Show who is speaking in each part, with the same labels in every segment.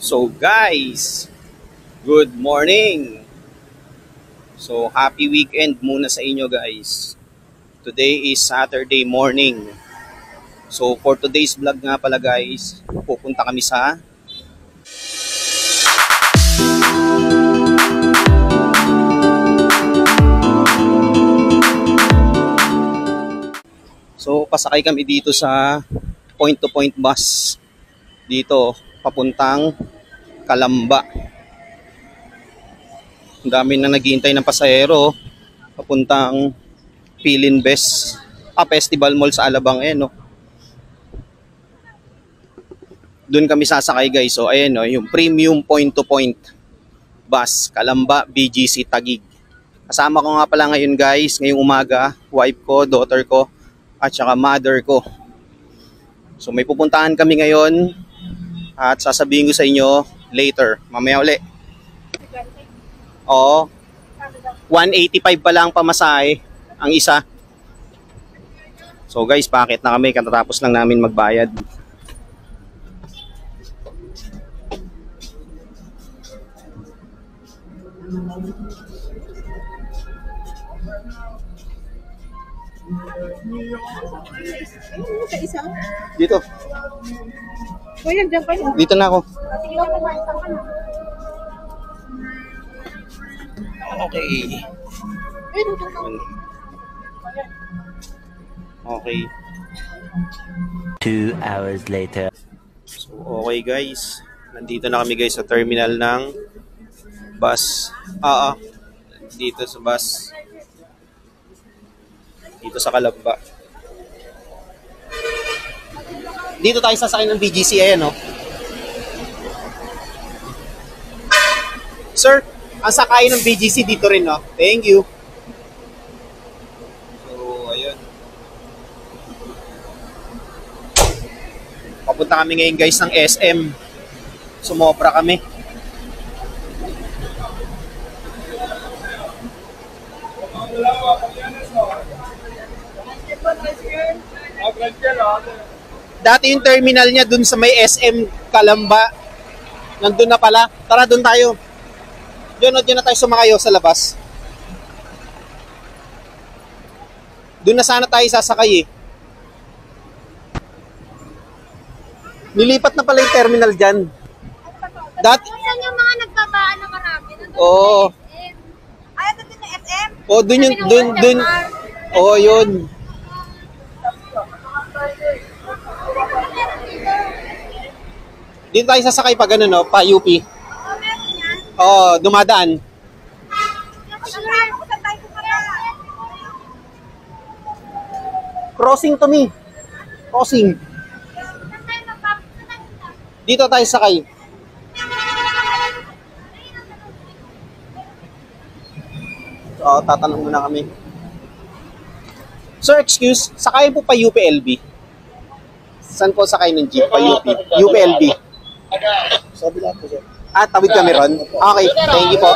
Speaker 1: So guys, good morning. So happy weekend muna sa inyo guys. Today is Saturday morning. So for today's vlog nga pala guys, pupunta kami sa So pasakay kami dito sa point to point bus. Dito papuntang Calamba. Ang dami na naghihintay ng pasahero papuntang Philinvest Festival Mall sa Alabang no. Doon kami sasakay guys. So ayan no, yung premium point to point bus Calamba BGC Taguig. Kasama ko nga pala ngayon guys, ngayong umaga, wife ko, daughter ko at saka mother ko. So may pupuntahan kami ngayon at sasabihin ko sa inyo later, mamaya uli. Oo. 185 pa lang pamasahe ang isa. So guys, paakit na kami, katatapos lang namin magbayad. Dito. Dito na ako. Okay. Okay.
Speaker 2: 2 hours later.
Speaker 1: So, okay guys. Nandito na kami guys sa terminal ng bus. Dito sa bus. Dito sa Calamba. Dito tayo sasakay ng BGC, ayan no. Sir, ang sakay ng BGC dito rin no. Thank you. So, ayun. Papunta kami ngayon guys ng SM. Sumobra kami. Dati yung terminal niya dun sa may SM Calamba. Nandun na pala. Tara, dun tayo. Doon na tayo sumakayo sa labas. Doon na sana tayo sasakay eh. Nilipat na pala yung terminal dyan. Dati...
Speaker 3: Saan yung mga nagpapaan na marami?
Speaker 1: Oo.
Speaker 3: Ay, doon yung SM?
Speaker 1: Oo, dun yun. Dun. Oo, yun. Dito tayo sasakay pa gano'n, no? Pa UP.
Speaker 3: Oo, meron yan.
Speaker 1: Oo, dumadaan. Crossing to me. Crossing. Dito tayo sakay. Oo, tatanong muna kami. Sir, excuse, sakay po pa UPLB? Saan po sakay ng jeep pa UP? UPLB.
Speaker 4: Sabi lang po, sir.
Speaker 1: Tawid kami ron? Okay, thank you po.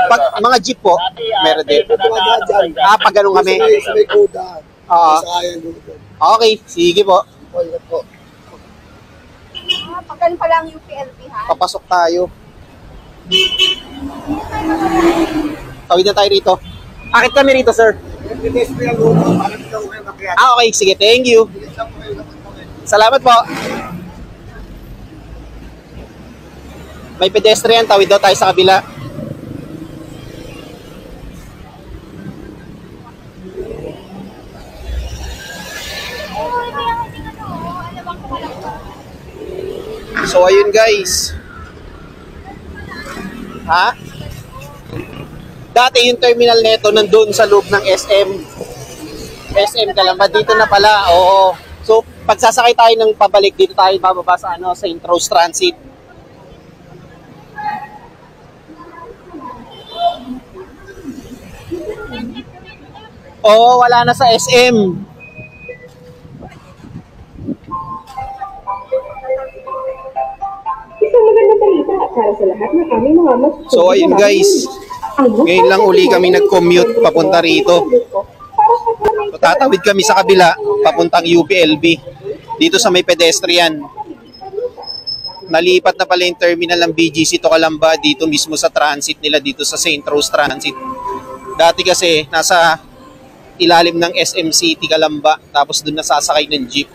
Speaker 1: Pag mga jeep po, meron din. Pag ganun kami.
Speaker 4: Sa may koda.
Speaker 1: Oo.
Speaker 4: Sayang dito.
Speaker 1: Okay, sige po.
Speaker 3: Pag ganun pala ang UPLB ha?
Speaker 1: Papasok tayo. Tawid na tayo rito. Akit kami rito, sir. Okay, sige, thank you. Salamat po. May pedestrian, tawid daw tayo sa kabila. So ayun guys. Ha? Dati yung terminal neto nandun sa loob ng SM Calamba, dito na pala. Oo. So pag sasakay tayo ng pabalik, dito tayo bababa sa St. Rose Transit. Oo, wala na sa SM.
Speaker 5: Isang magandang balita para sa lahat ng aming mga mas...
Speaker 1: So ayun guys, ngayon lang uli kami nag-commute papunta rito. So tatawid kami sa kabila, papuntang UPLB. Dito sa may pedestrian. Nalipat na pala yung terminal ng BGC to Calamba dito mismo sa transit nila dito sa St. Rose Transit. Dati kasi nasa ilalim ng SM City Calamba tapos doon nasasakay ng jeep.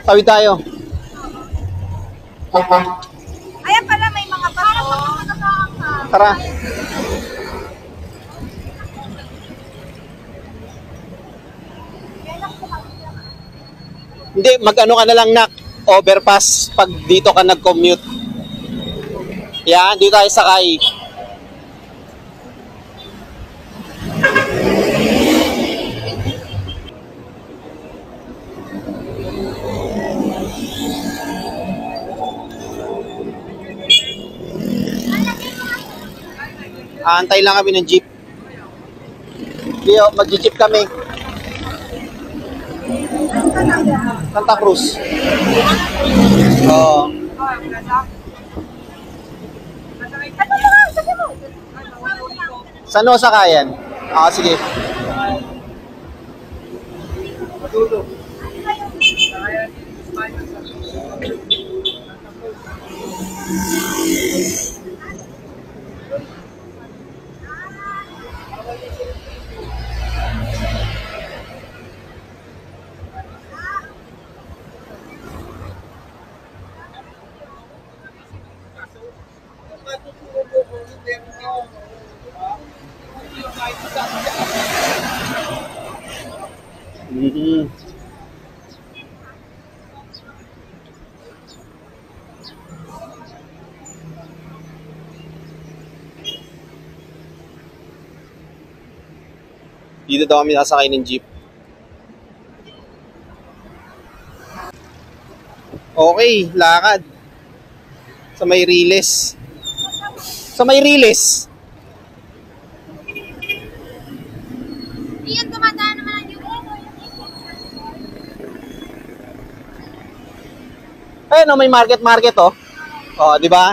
Speaker 1: Tawid tayo.
Speaker 3: Ayan pala, may mga baso.
Speaker 1: Tara. Hindi, mag-ano ka na lang nak, overpass pag dito ka nag-commute. Yan, dito tayo sakay. Aantay lang kami ng jeep. Leo, mag-jeep kami. Santa Cruz. Oo. Saan o sakayan? Ah, sige. Mhm. Dito daw kami sasakay ng jeep. Okay, lakad. Sa may Riles. Sa may Riles.
Speaker 3: Iyan, dumadaan naman ang yung
Speaker 1: Ayun, may market oh. Oh, di ba?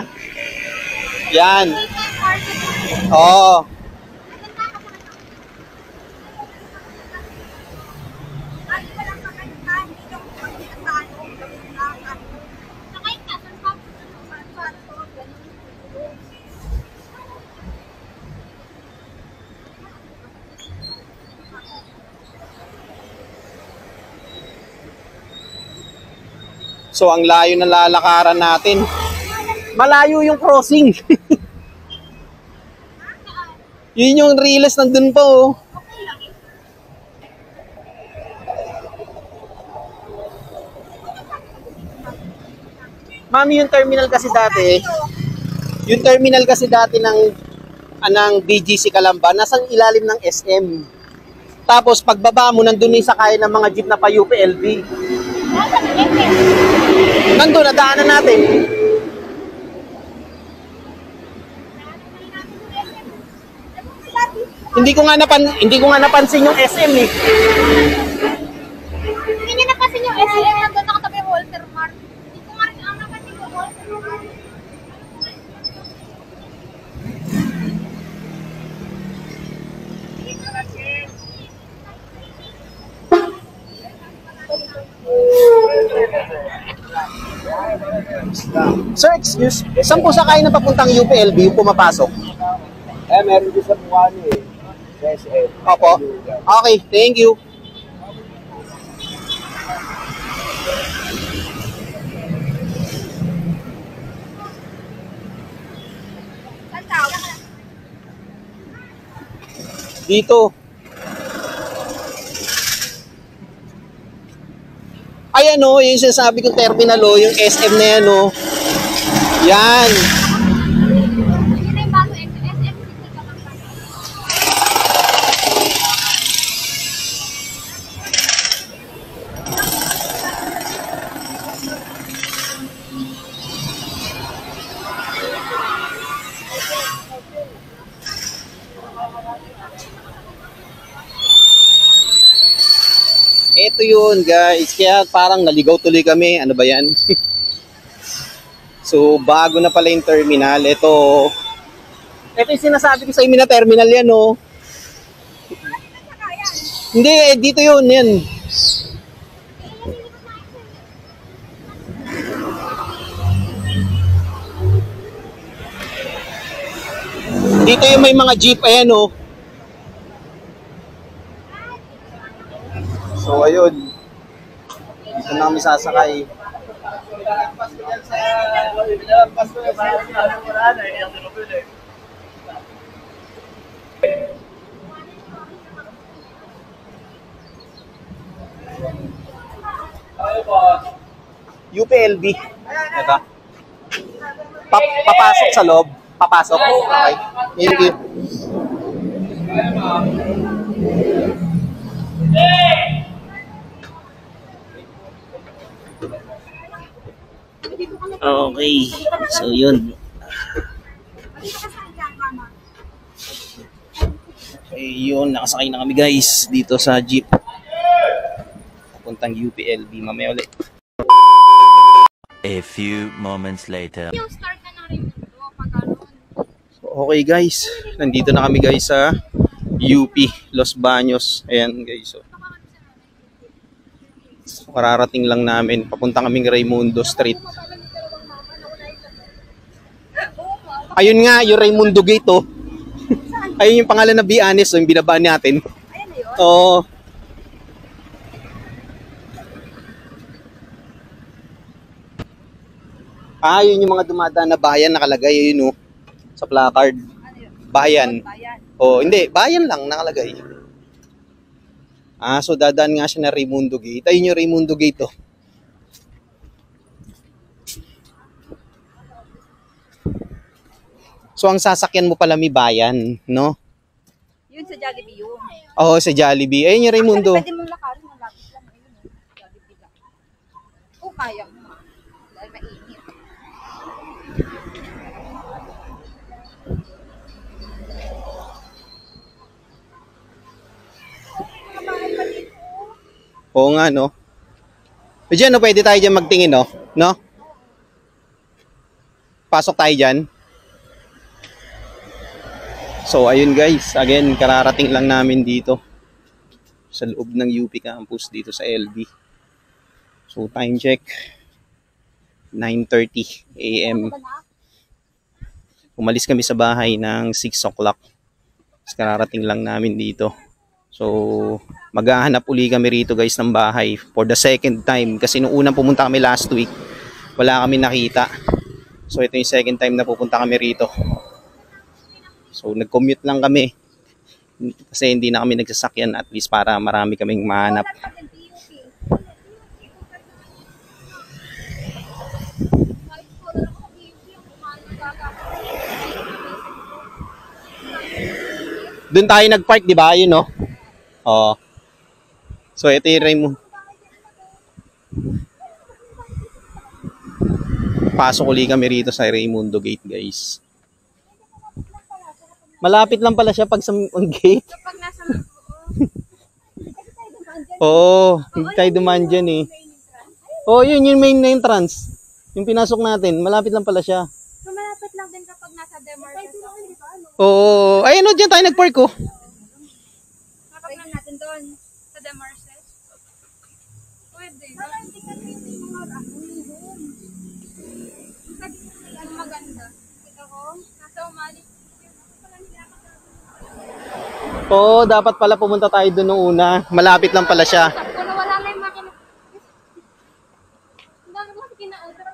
Speaker 1: Yan. Oo. So, ang layo na lalakaran natin. Malayo yung crossing. Yun yung Riles nandun pa oh. Mami, yung terminal kasi dati ng BGC Calamba, nasa ilalim ng SM. Tapos pagbaba mo, nandun yung sakayan ng mga jeep na pa UPLB. Nandun, nadaanan natin. Hindi ko nga napansin yung SM eh.
Speaker 3: Hindi niya napansin yung SM, nandun nakatabi yung Walter Mart. Hindi ko nga rin ang napansin yung Walter Mart.
Speaker 1: Sir, excuse, saan po sakay na papuntang UPLB yung pumapasok?
Speaker 4: Meron din sa mukha niyo eh. SM.
Speaker 1: Opo. Okay, thank you. Dito. Ayan o, yung sinasabi kong terminal o, yung SM na yan o. Yan.
Speaker 3: Yun na yung bago SM City Calamba.
Speaker 1: Ito yun guys, kaya parang naligaw tuloy kami. Ano ba yan? So bago na pala yung terminal. Ito yung sinasabi ko sa inyo na terminal yan oh. Hindi, dito yun, yan. Dito yung may mga jeep, ayan oh. So ayun. Dito na kami sasakay. UPLB. Ito. Papasok sa loob. Papasok. Okay. Thank you. Okay. So yun. Okay, yun. Nakasakay na kami guys dito sa jeep. Papuntang UPLB. Mamaya ulit.
Speaker 2: A few moments later.
Speaker 3: Yung start na rin ito, pag ano.
Speaker 1: Okay guys, nandito na kami guys sa UP, Los Baños. Ayan guys. So, kararating lang namin. Papunta kaming Raimundo Street. Ayun nga, yung Raimundo Gate oh. Ayun yung pangalan na Be Honest, yung binaba natin.
Speaker 3: Ayan na yun.
Speaker 1: Oo. Yun yung mga dumadaan na bayan nakalagay yun oh. Sa placard.
Speaker 3: Ano yun?
Speaker 1: Bayan.
Speaker 3: Bayan.
Speaker 1: Oh, hindi, bayan lang nakalagay. So dadaan nga siya na Raimundo Gate. Ayun yung Raimundo Gate oh. So ang sasakyan mo pala may bayan, no?
Speaker 3: Yun sa Jollibee yun.
Speaker 1: Oo, sa Jollibee. Ayun yung Raimundo.
Speaker 3: Pwede mong lakarin, malapit lang. Ayun oh. Jollibee lang. Oh, kaya mo. Dahil mainit.
Speaker 1: Oo nga, no? So dyan, no, pwede tayo dyan magtingin, no? No? Pasok tayo dyan. So, ayun guys. Again, kararating lang namin dito. Sa loob ng UP campus dito sa LB. So, time check. 9:30 AM. Umalis kami sa bahay ng 6 o'clock. Kararating lang namin dito. So, maghahanap uli kami rito guys ng bahay for the second time. Kasi nung unang pumunta kami last week, wala kami nakita. So, ito yung second time na pupunta kami rito. So, nag-commute lang kami. Kasi hindi na kami nagsasakyan at least para marami kaming mahanap. Doon tayo nag-park, di ba? Ayun, no? Oo. So, ito yung Raimundo. Pasok uli kami rito sa Raimundo Gate, guys. Malapit lang pala siya pag sa gate.
Speaker 3: Kapag nasa
Speaker 1: Oo, hindi tayo dumaan dyan eh. Oo, yun yung main entrance. Yung pinasok natin, malapit lang pala siya.
Speaker 3: So, malapit lang din kapag nasa Demarches.
Speaker 1: Oo, ayun o, dyan tayo nag-park oh.
Speaker 3: Kapag na natin doon sa Demarches. Pwede. Hindi kasi yung mga ang maganda. Ito ko, nasa Umali.
Speaker 1: Oo, dapat pala pumunta tayo doon nung una. Malapit lang pala siya.
Speaker 3: Kung wala na yung makina. Ang dami mo kina-order.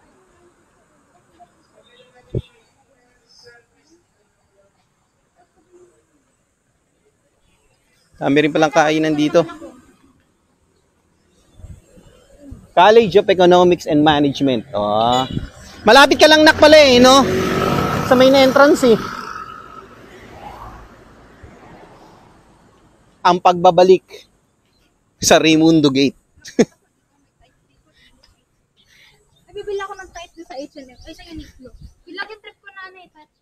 Speaker 1: Dami rin palang kainan dito. College of Economics and Management. Oh. Malapit ka lang nak pala eh, no? Sa main entrance eh. Ang pagbabalik sa Raimundo Gate.
Speaker 3: Bibili ako ng tight sa H&M. Ay, sa Uniqlo. Ilagin trip ko na tight.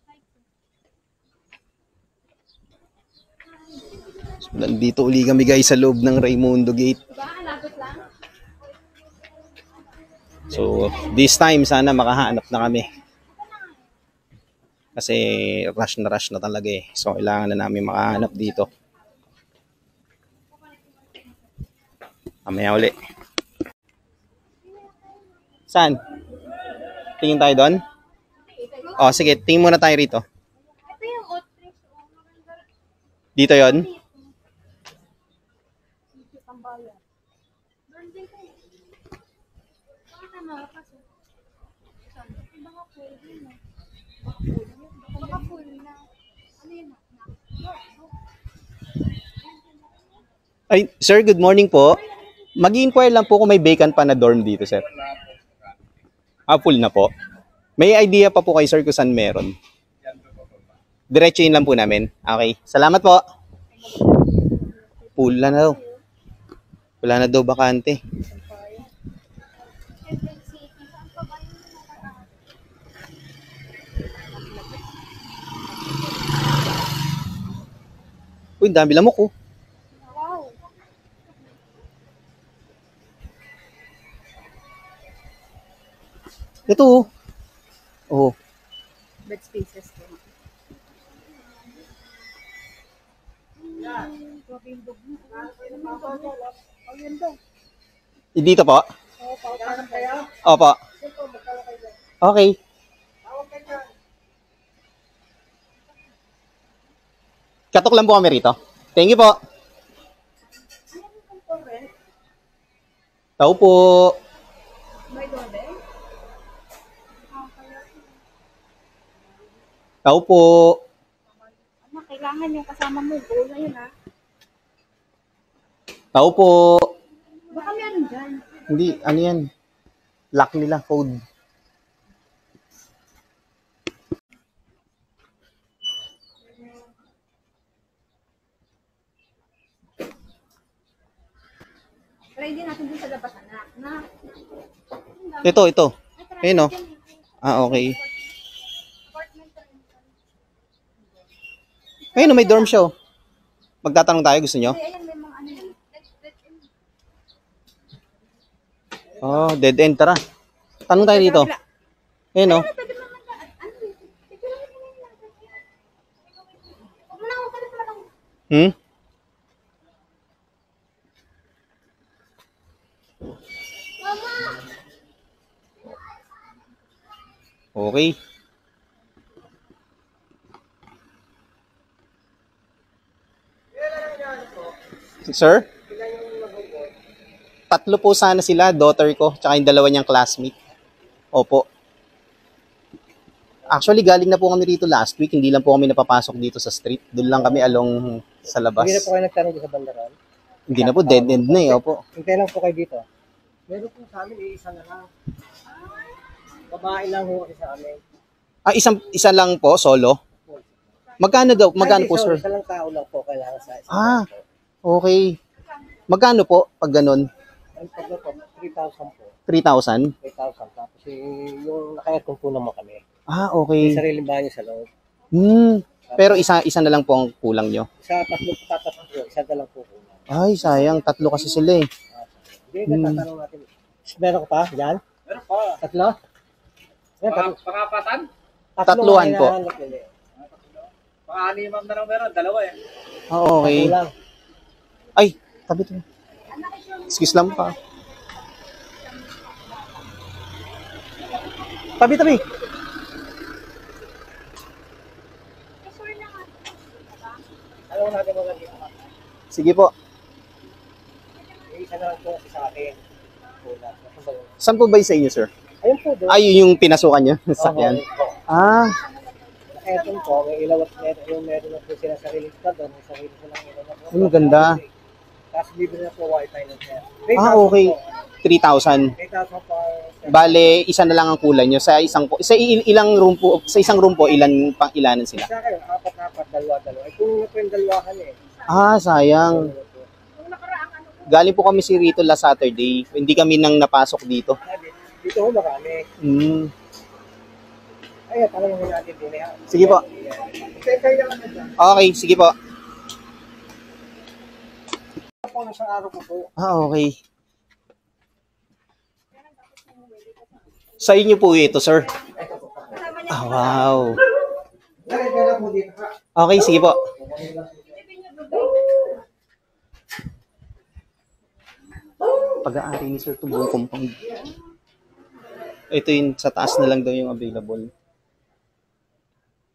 Speaker 1: So, nandito uli kami guys sa loob ng Raimundo Gate.
Speaker 3: Diba? Lapit lang.
Speaker 1: So, this time sana makahanap na kami. Kasi rush na talaga eh. So, kailangan na namin makahanap dito. Mamaya uli. Saan? Tingin tayo doon? Oh, sige. Tingin muna tayo rito.
Speaker 3: Ito yung Outreach.
Speaker 1: Dito yon.
Speaker 3: Doon din kayo. Bakit na nakakaso? Baka full din na. Baka full na. Ano yun?
Speaker 1: Ay, sir, good morning po. Mag-i-inquire lang po kung may vacant pa na dorm dito, sir. Ah, full na po. May idea pa po kayo, sir, kung saan meron. Diretsuhin lang po namin. Okay. Salamat po. Full na daw. Wala na daw bakante. Uy, dami lamok oh.
Speaker 3: Wow.
Speaker 1: Ito oh. Oh.
Speaker 3: Bed spaces ko.
Speaker 1: Dito po? Opo. Okay. Katok lang po kami rito. Thank you po. Tao po.
Speaker 3: May doorbell?
Speaker 1: Tao po.
Speaker 3: Ano, kailangan yung kasama mo. Goal na yun, ha?
Speaker 1: Tao po.
Speaker 3: Baka meron dyan.
Speaker 1: Hindi, ano yan? Lock nila, code.
Speaker 3: Try din natin dun sa labas, anak. Na.
Speaker 1: Ito. Ayun oh. Ah, okay. Ayun oh, may dorm siya oh. Magtatanong tayo, gusto nyo?
Speaker 3: Ayan, may mga ano yun.
Speaker 1: Oh, dead end, tara. Tanong tayo dito. Ayun oh.
Speaker 3: Pwede mo naman ano yun? Picture mo na yun. Huwag mo na ako, kalit mo lang.
Speaker 1: Hmm? Okay. Sir? Tatlo po sana sila, daughter ko, tsaka yung dalawa niyang classmate. Opo. Actually, galing na po kami rito last week. Hindi lang po kami napapasok dito sa street. Doon lang kami along sa labas.
Speaker 4: Hindi na po kayo nagtanong dito sa bandaran.
Speaker 1: Hindi na po, dead end na eh. Opo.
Speaker 4: Hintay lang po kayo dito. Meron po sa amin, isa na lang. Babae lang ho kasi sa amin.
Speaker 1: Ah, isa lang po, solo? Magkano daw? Magkano po, sir?
Speaker 4: Isa lang tao lang po kailangan sa isa.
Speaker 1: Ah, okay. Magkano po pag ganun?
Speaker 4: Ang pagod po, 3,000 po.
Speaker 1: 3,000?
Speaker 4: 3,000. Tapos yung naka-aircon po naman kami.
Speaker 1: Ah,
Speaker 4: May
Speaker 1: okay.
Speaker 4: sariling banyo sa loob.
Speaker 1: Pero isa na lang po ang kulang nyo.
Speaker 4: Isa, tatlo po tatatlo po. Isa na lang po po.
Speaker 1: Ay, sayang. Tatlo kasi sila eh.
Speaker 4: Hindi, natatanong natin. Meron ka pa? Yan? Meron pa. Tatlo? Yan, tatlo.
Speaker 6: Pangapatan?
Speaker 1: Tatluhan po.
Speaker 6: Pang-animam na lang meron, dalawa eh.
Speaker 1: Ah, okay.
Speaker 4: Kulang.
Speaker 1: Ay, tabi to. Excuse lang pa. Tabi.
Speaker 4: Alam natin mga dito.
Speaker 1: Sige po.
Speaker 4: Isa na lang po kasi sa akin. Kulang.
Speaker 1: Saan po ba yung sa inyo, sir?
Speaker 4: Ayun po doon.
Speaker 1: Ay, yun yung pinasukan nyo. Sakyan. Ah,
Speaker 4: Aircon po, may ilaw at meron na po sila sariling pad, may sarili silang ilaw na po.
Speaker 1: ang ganda.
Speaker 4: Tapos libre na po wifi na siya.
Speaker 1: Ah, okay. 3,000.
Speaker 4: 3,000 po.
Speaker 1: Bale, isa na lang ang kulang nyo. Sa ilang room po, sa isang room po, ilanan sila?
Speaker 4: Sa akin, apat, dalawa. Ay, kung na po yung dalawahan eh.
Speaker 1: Ah, sayang. Galing po kami si Rito last Saturday. Hindi kami nang napasok dito.
Speaker 4: Dito ho marami. Ay, tanong mo natin din.
Speaker 1: Sige po. Okay, sige po.
Speaker 4: Po, isang araw ko po.
Speaker 1: Ah, okay. Sa inyo po ito, sir. Ah, wow.
Speaker 4: Kaya po dito ha.
Speaker 1: Okay, sige po. Pag-aari ni sir itong buong compound. Ito yung sa taas na lang daw yung available.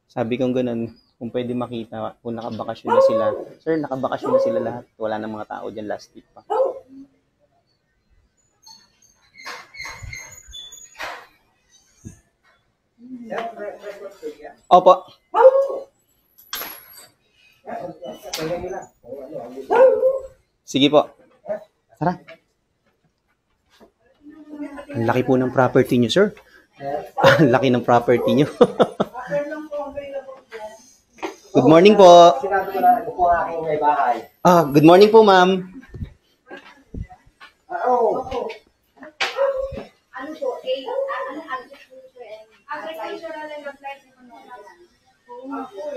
Speaker 1: Sabi kong ganun, kung pwede makita, kung nakabakasyon na sila. Sir, nakabakasyon na sila lahat. Wala na mga tao dyan last week pa. Opo. Sige po. Tara. Ang laki po ng property niyo, sir. Ang laki ng property niyo. Good morning po.
Speaker 4: Sinabi ko na ito po ang aking may bahay.
Speaker 1: Good morning po, ma'am.
Speaker 3: Ano po, agricultural and applied economics.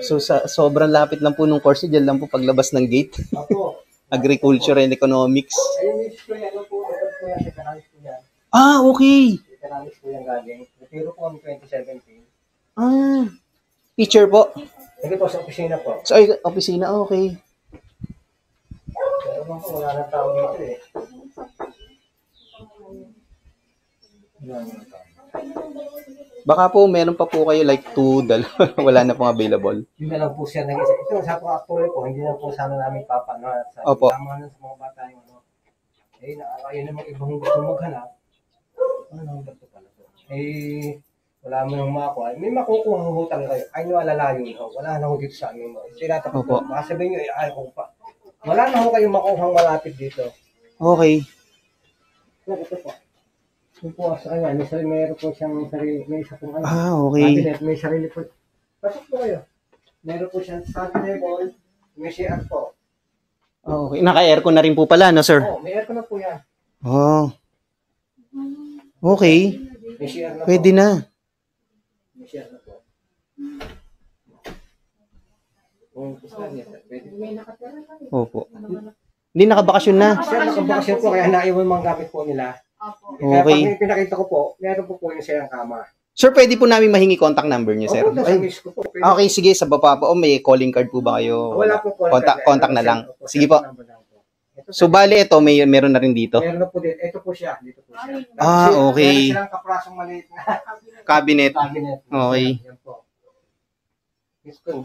Speaker 1: So sa sobrang lapit lang po nung course, diyan lang po paglabas ng gate.
Speaker 4: Opo.
Speaker 1: Agriculture and Economics.
Speaker 4: Ayun yung school yan. Ano po? Ito po yan. Economics po yan.
Speaker 1: Okay.
Speaker 4: Economics po yan galing. Retiro po ang 2017.
Speaker 1: Teacher po.
Speaker 4: Sige po, sa opisina po.
Speaker 1: So, ay, opisina, okay.
Speaker 4: Pero po, wala na tao dito eh. Yan.
Speaker 1: Baka po meron pa po kayo like 2, wala na pong available.
Speaker 4: Yun na lang po siya nag-isa. Ito, sa po actually po, hindi na po sana namin papano.
Speaker 1: Opo.
Speaker 4: Tama na sa mga bata yung ano. Eh, ayun naman ibang gusto maghanap. Ano naman ba ito pala po? Eh, wala mo nang makuha. May makukuha ng hutang kayo. Ay, alalayo ho. Wala na ho dito sa amin. Tinatapos
Speaker 1: Opo.
Speaker 4: po. Baka sabihin nyo, ay, ko pa. Wala na ho kayong makuhang malapit dito.
Speaker 1: Okay.
Speaker 4: Ito po. Yung po sa kanya, meron po siyang sarili, may isa pong
Speaker 1: Okay.
Speaker 4: cabinet, may sarili po. Pasok po kayo. Meron po siyang study table, may CR po.
Speaker 1: Okay. Naka-aircon na rin po pala, no, sir?
Speaker 4: May aircon na po yan.
Speaker 1: Oh. Okay.
Speaker 4: May CR na
Speaker 1: Pwede
Speaker 4: po.
Speaker 1: na.
Speaker 4: May CR na po. Kung gusto niya, pwede.
Speaker 1: Opo. Hindi nakabakasyon na.
Speaker 4: Sir, nakabakasyon po, kaya naiwan mga gamit po nila. Kaya
Speaker 1: Okay.
Speaker 4: pag pinakita ko po, meron po yung siyang kama.
Speaker 1: Sir, pwede po namin mahingi contact number niyo, sir?
Speaker 4: Opo, nasa
Speaker 1: Ay,
Speaker 4: miss ko po. Pwede.
Speaker 1: okay, sige, sa baba po. May calling card po ba kayo?
Speaker 4: Wala po po.
Speaker 1: Contact na lang. Sige po. So, bali ito, meron na rin dito.
Speaker 4: Meron na po dito. Ito po siya. Dito po siya.
Speaker 1: Okay.
Speaker 4: Meron silang kaprasong maliit na
Speaker 1: Cabinet.
Speaker 4: cabinet.
Speaker 1: Okay.
Speaker 4: Yan po.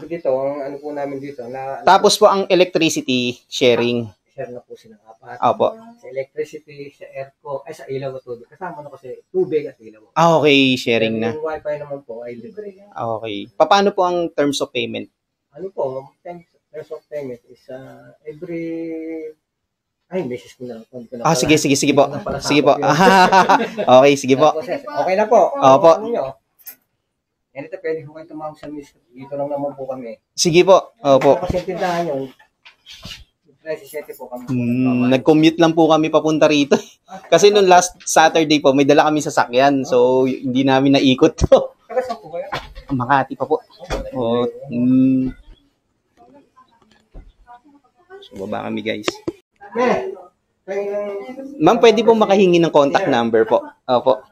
Speaker 4: Dito, ang ano po namin dito,
Speaker 1: Tapos po ang electricity sharing.
Speaker 4: share na po silang apat.
Speaker 1: Opo.
Speaker 4: Sa electricity, sa airco, ay sa ilaw at tubig. Kasama na kasi tubig at ilaw.
Speaker 1: Okay, sharing na.
Speaker 4: Yung wifi naman po ay libre.
Speaker 1: Okay. Paano po ang terms of payment?
Speaker 4: Ano po, terms of payment is every... Ay, message ko na.
Speaker 1: Sige po. Sige po. Okay, sige po.
Speaker 4: Okay na po.
Speaker 1: Opo.
Speaker 4: Ano nyo? Ganito, pwede ko kayo tumawag sa miss. Dito lang naman po kami.
Speaker 1: Sige po. Opo.
Speaker 4: Kasi tindahan nyo, 17 po kami.
Speaker 1: Nag-commute lang po kami papunta rito. Kasi nung last Saturday po, may dala kami sa sakyan. So, hindi namin naikot to.
Speaker 4: Taga saan po kayo?
Speaker 1: Makati pa po. Oh, So, baba kami guys. Ma'am, pwede po makahingi ng contact number po. Opo.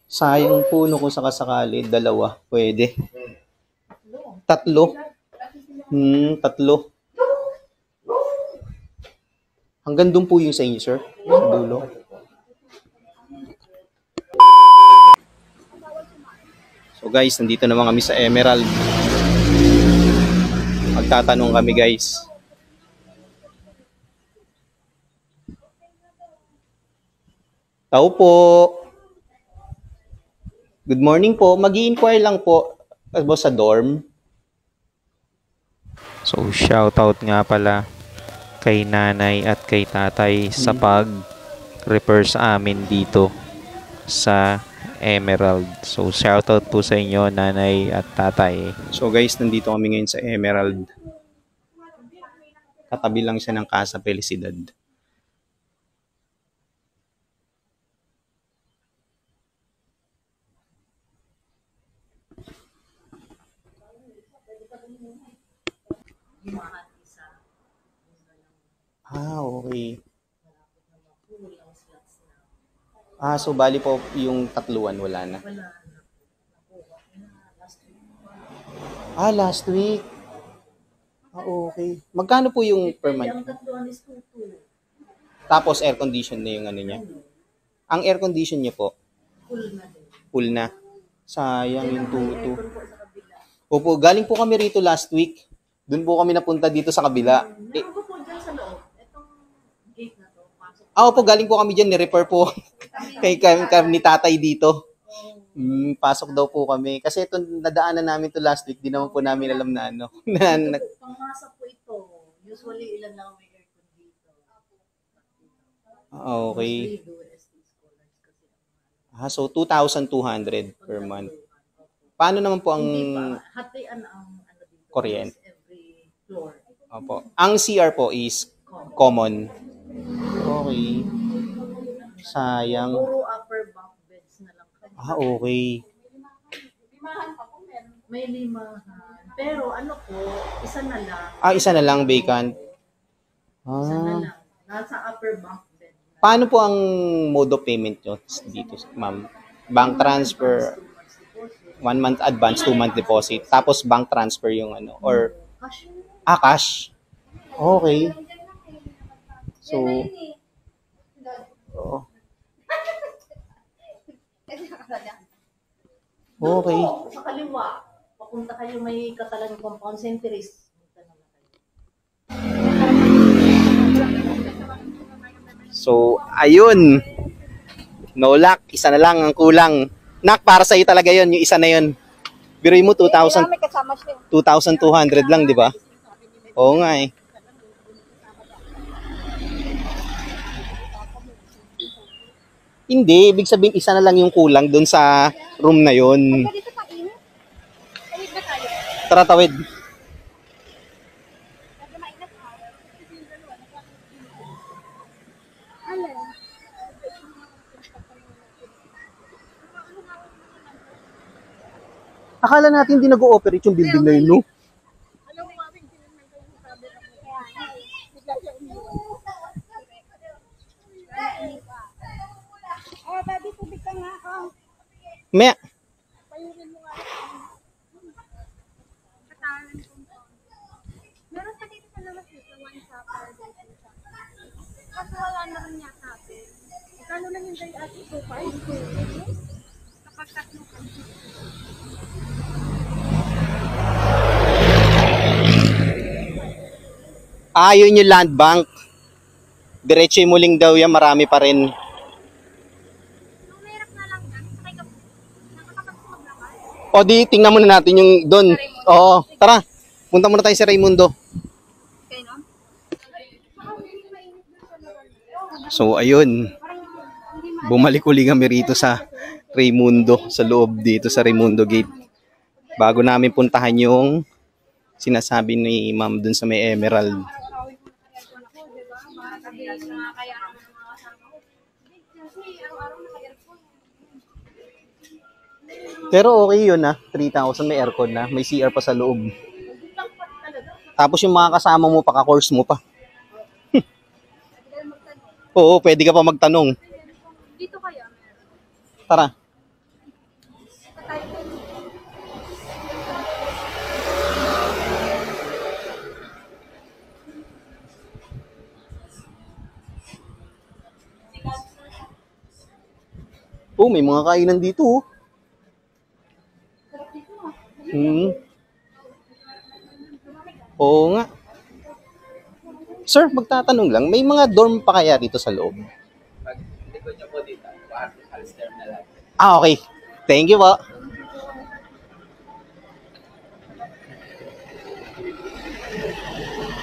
Speaker 1: Sayang po no kung sakasakali, dalawa. Pwede. 3. 3. Hanggang doon po yung sa inyo, sir. Sa dulo. So guys, nandito naman kami sa Emerald. Magtatanong kami guys. Tao po. Good morning po. Mag-i-inquire lang po sa dorm.
Speaker 6: So, shoutout nga pala kay nanay at kay tatay sa pag-repair sa amin dito sa Emerald. So, shoutout po sa inyo, nanay at tatay.
Speaker 1: So guys, nandito kami ngayon sa Emerald. Katabi lang siya ng Casa Felicidad. Okay. So bali po yung tatluan wala na. Last week. Ah, okay. Magkano po yung per month?
Speaker 7: Ang tatluhan is 2-2.
Speaker 1: Tapos air condition na yung ano niya. Ang air condition niya po,
Speaker 7: Full na din.
Speaker 1: full na. Sayang yung tuto.
Speaker 7: Aircon po sa kabila.
Speaker 1: Opo, galing po kami rito last week. Doon po kami napunta dito sa kabila.
Speaker 7: Meron po dyan sa loob. Itong gate na to. Pasok.
Speaker 1: Opo, galing po kami dyan. Ni-repair po kami ni tatay dito. Pasok daw po kami. Kasi ito, nadaanan namin to last week. Di naman po namin alam na ano.
Speaker 7: Pangmasa po ito. Usually, ilan lang may aircon dito.
Speaker 1: Okay.
Speaker 7: Mostly UST scholars kasi.
Speaker 1: So 2,200 per month. Paano naman po ang
Speaker 7: Hindi pa. Hatian ang ano dito.
Speaker 1: Kuryente?
Speaker 7: Every floor.
Speaker 1: Opo. Ang CR po is common. Okay. Sayang.
Speaker 7: Puro upper bunk beds na lang kami.
Speaker 1: Okay.
Speaker 7: May limahan. Pero ano po, isa na lang.
Speaker 1: Isa na lang vacant.
Speaker 7: Isa na lang. Nasa upper bunk bed.
Speaker 1: Paano po ang mode of payment nyo dito, ma'am? Bank transfer, 1 month advance, 2 month deposit. Tapos bank transfer yung ano, or
Speaker 7: Cash.
Speaker 1: cash. Okay. So, oh. Okay.
Speaker 7: Sa kaliwa, papunta kayo may Catalan Compound Centuries. Punta naman kayo.
Speaker 1: So, ayun. No luck. Isa na lang ang kulang. Nak, para sa'yo talaga yon yung isa na yon. Biruin mo, 2,000, 2,200 lang, di ba? Oo nga eh. Hindi, ibig sabihin isa na lang yung kulang doon sa room na yon.
Speaker 3: Dito pa init. Tawid ba tayo?
Speaker 1: Tara, tawid.
Speaker 3: Medyo mainit ha. Alin?
Speaker 1: Akala natin hindi nag-ooperate yung building na yun, no?
Speaker 3: Alam mo, aming tinignan ko yung sabi ko. Kaya, bigla siya umiwan. Oh, baby, tubig ka nga. Oh,
Speaker 1: May,
Speaker 3: payurin mo nga. Katalan compound. Meron pa dito sa labas dito, one shop paradise siya. Kaso wala na rin yata. Kano lang yung day at 2.5? Kapag tatlong kami.
Speaker 1: yun yung land bank. Diretso yung muling daw yan, marami pa rin.
Speaker 3: Nung mahirap na lang yan, sakay ka po. Nakakapag maglakad.
Speaker 1: O di, tingnan muna natin yung doon. Oo, tara. Punta muna tayo sa Raimundo.
Speaker 3: Okay, no?
Speaker 1: So, ayun. Bumalik uli kami rito sa Raimundo, sa loob dito sa Raimundo Gate. Bago namin puntahan yung sinasabi ni ma'am dun sa may Emerald. Pero okay yun 3,000 may aircon na, may CR pa sa loob. Tapos yung mga kasama mo, paka-course mo pa. Oo, pwede ka pa magtanong.
Speaker 3: Dito kaya?
Speaker 1: Tara. Oh, may mga kainan dito. Oo nga. Sir, magtatanong lang, may mga dorm pa kaya dito sa loob? Okay. Thank you po.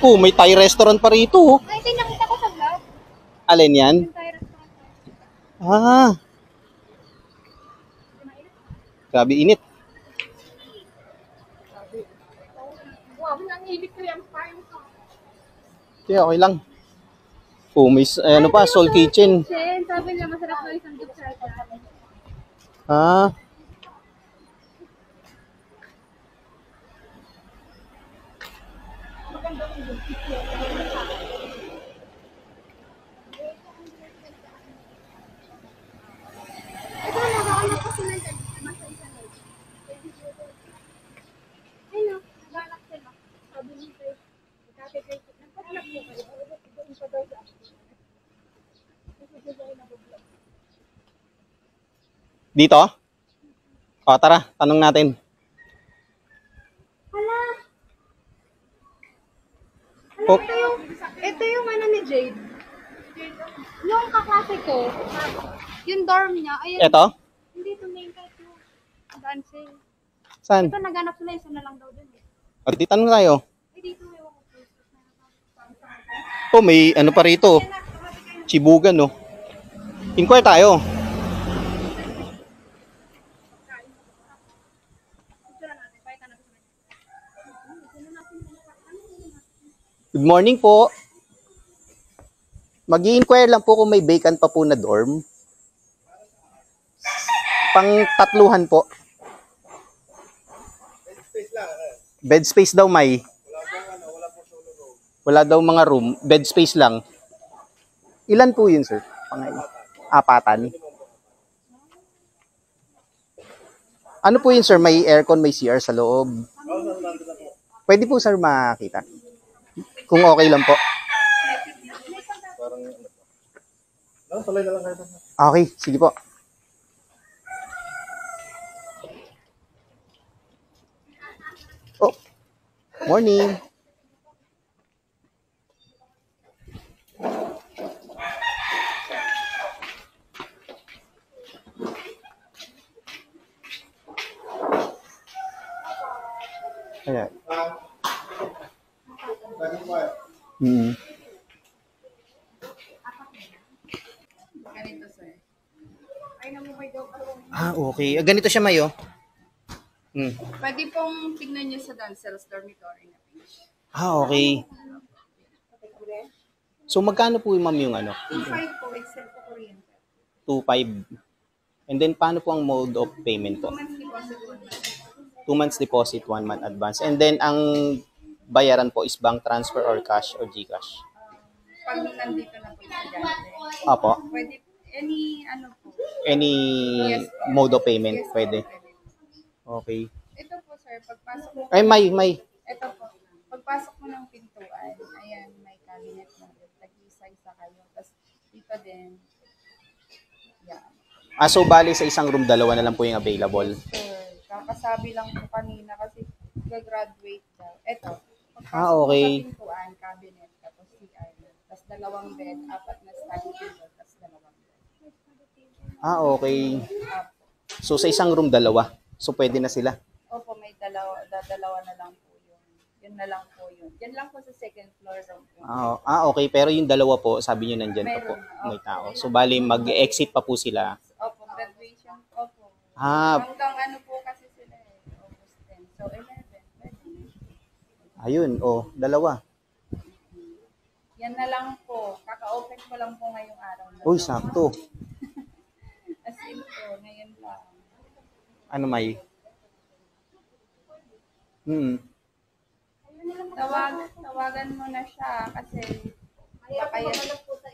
Speaker 1: Oh, may Thai restaurant pa rito.
Speaker 3: Ay, ito yung nakita ko sa vlog.
Speaker 1: Alin yan?
Speaker 3: Yung Thai restaurant.
Speaker 1: Ah. Grabe init.
Speaker 3: Wow, nangilig ko yung parang ko.
Speaker 1: Kaya okay lang. Oh, may ano pa, Soul Kitchen.
Speaker 3: Sen, sabi niya masarap na isang gift sa atin.
Speaker 1: Ah.
Speaker 3: Ito na, nakakalap ko sila dyan. Masa isang live. Ayun o, naglalak sila. Sabi niya sa'yo.
Speaker 1: Dito? O, tara, tanong natin.
Speaker 3: Hala,
Speaker 1: Po,
Speaker 3: ito yung ano ni Jade. Yung kaklase ko, yung dorm niya, ayun.
Speaker 1: eto?
Speaker 3: Hindi ito main kahit yung dancing.
Speaker 1: Saan?
Speaker 3: Ito naghanap sila, isa na lang daw dun eh.
Speaker 1: O, di tanong tayo.
Speaker 3: Ay, dito may ako.
Speaker 1: Oh, may ano pa rito. Chibugan, no? Inquire tayo. Good morning po. Mag-i-inquire lang po kung may vacant pa po na dorm. Pang tatluhan po. Bed space daw may. Wala daw mga room. Bed space lang. Ilan po yun, sir? Apatan. Ano po yun, sir? May aircon, may CR sa loob. Pwede po, sir, makita. Kung okay lang po. Okay, sige po. Oh, morning. Ayan. Hmm. Ah, okay. Ganito siya, Mayo. Hmm.
Speaker 8: Pwede pong tignan niyo sa downstairs dormitory na page.
Speaker 1: Ah, okay. So, magkano po, ma'am, yung ano?
Speaker 8: 2.5 po, except po kuryente.
Speaker 1: 2.5. And then, paano po ang mode of payment po?
Speaker 8: 2 months deposit, 1 month.
Speaker 1: 2 months deposit, 1 month advance. And then, ang bayaran po is bank transfer or cash or GCash?
Speaker 8: Pag nandito na po yung estudyante,
Speaker 1: Opo.
Speaker 8: pwede, any, ano po.
Speaker 1: Any
Speaker 8: Yes po.
Speaker 1: mode of payment,
Speaker 8: Yes po,
Speaker 1: pwede. Okay.
Speaker 8: Ito po, sir, pagpasok mo.
Speaker 1: Ay, may.
Speaker 8: Ito po, pagpasok mo ng pintuan, ayan, may cabinet na. Tag-isa-isa kayo. Tapos, dito din. Yeah.
Speaker 1: Ah, so, bali sa isang room, dalawa na lang po yung available.
Speaker 8: Sir, kakasabi lang po kanina kasi gagraduate daw. Ito,
Speaker 1: Ah, okay.
Speaker 8: sa pintuan, cabinet, tapos CR. Tapos 2 bed, 4 na study table, tapos 2 bed.
Speaker 1: Ah, okay. So, sa isang room, dalawa. So, pwede na sila.
Speaker 8: Opo, may dalawa na lang po yun. Yun na lang po yun. Yan lang po sa second floor room.
Speaker 1: Okay. Pero yung dalawa po, sabi nyo nandyan pa po. May tao. So, bali, mag-exit pa po sila.
Speaker 8: Opo, graduation. Opo.
Speaker 1: Ah,
Speaker 8: Hanggang ano po kasi sila eh. August 10. So, 11. Pwede na.
Speaker 1: ayun. Oh, dalawa.
Speaker 8: Yan na lang po. Kaka-open ko lang po ngayong araw na.
Speaker 1: Uy,
Speaker 8: to.
Speaker 1: sakto.
Speaker 8: As in po, ngayon lang.
Speaker 1: Ano may?
Speaker 8: Tawagan mo na siya kasi baka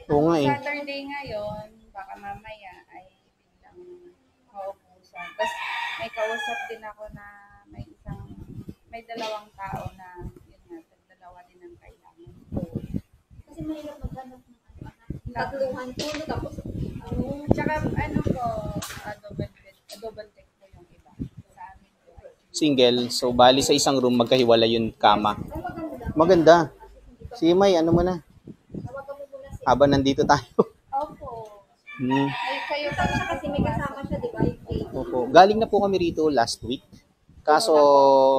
Speaker 1: Oo nga eh.
Speaker 8: Saturday ngayon, baka mamaya ay biglang maubusan. Tapos may kausap din ako na may 2 tao na yun nga, 2 din ang kailangan.
Speaker 3: Kasi mahirap maghanap ng tatluhan po, tapos
Speaker 8: Tsaka ano po, double check po yung iba sa amin po.
Speaker 1: Single. So, bali sa isang room, magkahiwala yung kama. Maganda. Si May, ano mo na? Habang nandito tayo.
Speaker 8: Opo.
Speaker 3: ay kayo pa siya kasi may kasama siya, di ba?
Speaker 1: Opo. Galing na po kami rito last week. Kaso,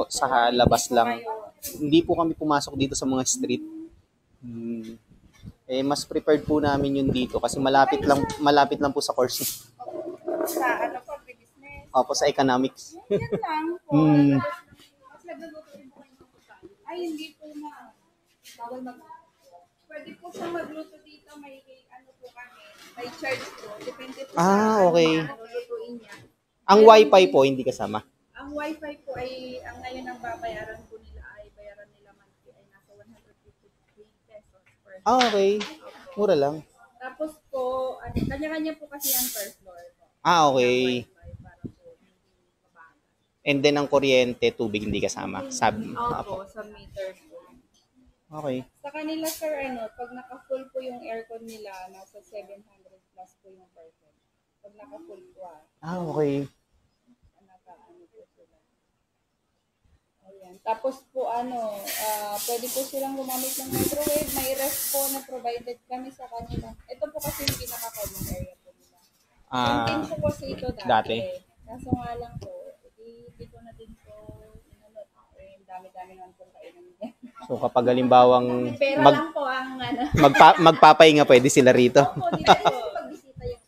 Speaker 1: sa labas lang. Hindi po kami pumasok dito sa mga street. Mas prepared po namin yun dito kasi malapit lang po sa course.
Speaker 8: Sa ano po, business.
Speaker 1: Opo, sa economics.
Speaker 8: Yan lang po. Mas nagluluto rin po kayo ng pagkain. Ay, hindi po na. Bawal Pwede po siya magluto dito. May ano po kami. May charge po. Depende po sa
Speaker 1: Okay.
Speaker 8: ano lulutuin niya.
Speaker 1: Ang wifi po, hindi kasama.
Speaker 8: Ang wifi po ay, ang ngayon ang babayaran po nila ay, bayaran nila monthly ay nasa 153 pesos per
Speaker 1: Okay. Mura lang.
Speaker 8: Tapos po, kanya-kanya po kasi yan per floor po.
Speaker 1: Okay.
Speaker 8: Wifi para po hindi mabagal.
Speaker 1: And then ang kuryente, tubig hindi kasama. Sabi.
Speaker 8: Opo, sa meter po.
Speaker 1: Okay.
Speaker 8: Sa kanila sir, pag naka-full po yung aircon nila, nasa 700 plus po yung per head. Pag naka-full po
Speaker 1: Okay.
Speaker 8: naka-ano po sila. Ayan. Tapos po pwede po silang gumamit ng microwave. May ref po na provided kami sa kanila. Ito po kasi yung pinaka-common area po nila. Maintain po kasi ito dati. Kaso nga lang po, hindi ko na din po dami-dami naman pong kainan niya.
Speaker 1: So kapag halimbawang
Speaker 8: Pero lang po ang
Speaker 1: magpapahinga, pwede sila rito.
Speaker 8: Opo, dito po. Pagbisita yung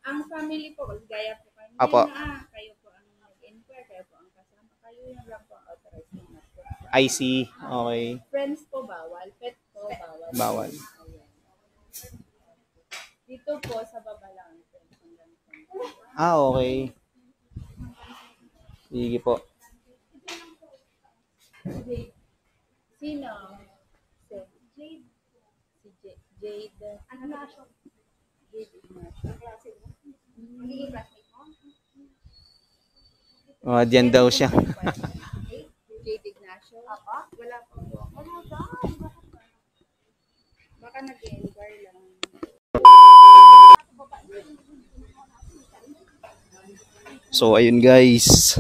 Speaker 8: ang family po, gaya po kami
Speaker 1: Apo.
Speaker 8: kayo po ang nag-inquire, kayo po ang kasama, kayo yung lang po ang authorized na po.
Speaker 1: I see. Okay.
Speaker 8: Friends po bawal, pet po bawal.
Speaker 1: Bawal.
Speaker 8: Ayan. Dito po sa baba lang. Friends hanggang
Speaker 1: Okay. Sige po.
Speaker 8: Sino? Si Jade. Jade.
Speaker 3: Ano na siya?
Speaker 8: Jade Ignacio.
Speaker 3: Magiging classmate mo?
Speaker 1: Diyan daw siya.
Speaker 8: Jade Ignacio. Wala pa po.
Speaker 3: Wala ba?
Speaker 8: Baka nag-inquire lang.
Speaker 1: So ayun guys.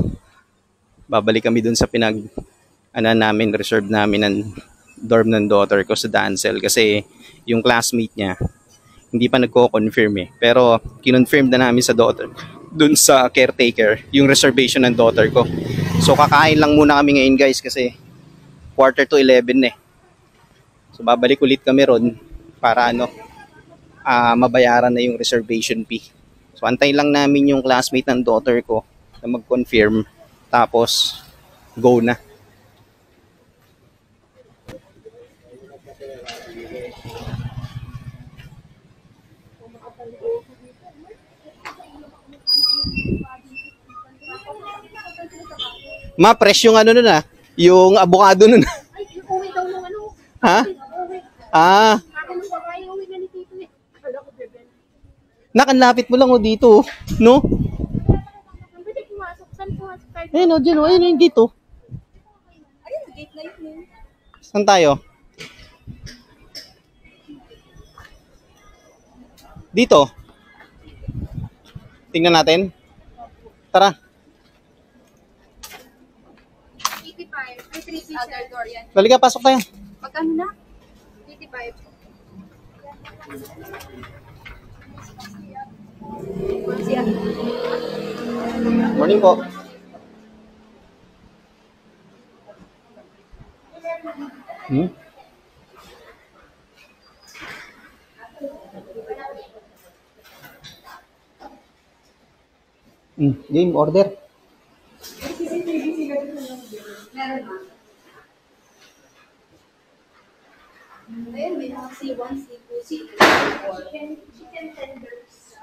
Speaker 1: Babalik kami dun sa reserve namin ng dorm ng daughter ko sa Dancel kasi yung classmate niya hindi pa nagko-confirm pero kinonfirm na namin sa daughter dun sa caretaker yung reservation ng daughter ko. So kakain lang muna kami ngayon guys kasi 11:45 So babalik ulit kami ron para mabayaran na yung reservation fee. So antayin lang namin yung classmate ng daughter ko na mag-confirm tapos go na. Ma, fresh yung nun yung avocado nun.
Speaker 3: Ay, uwi daw nung
Speaker 1: Ha?
Speaker 3: Uwi.
Speaker 1: Akin
Speaker 3: nung babae, uwi na ni Tito eh. Akala ko bebe.
Speaker 1: Nakanlapit mo lang dito, no?
Speaker 3: Ang pwede pumasok. Saan pumasok tayo?
Speaker 1: Ayun dito.
Speaker 8: Ayun, gate na yun.
Speaker 1: Saan tayo? Dito. Tingnan natin. Tara.
Speaker 3: 85. May 3 pieces. Other door yan.
Speaker 1: Dali ka, pasok tayo.
Speaker 3: Magkano na? 85.
Speaker 1: Morning po. Game order.
Speaker 3: Ayun, may mga C1, C2, C3, chicken tenders.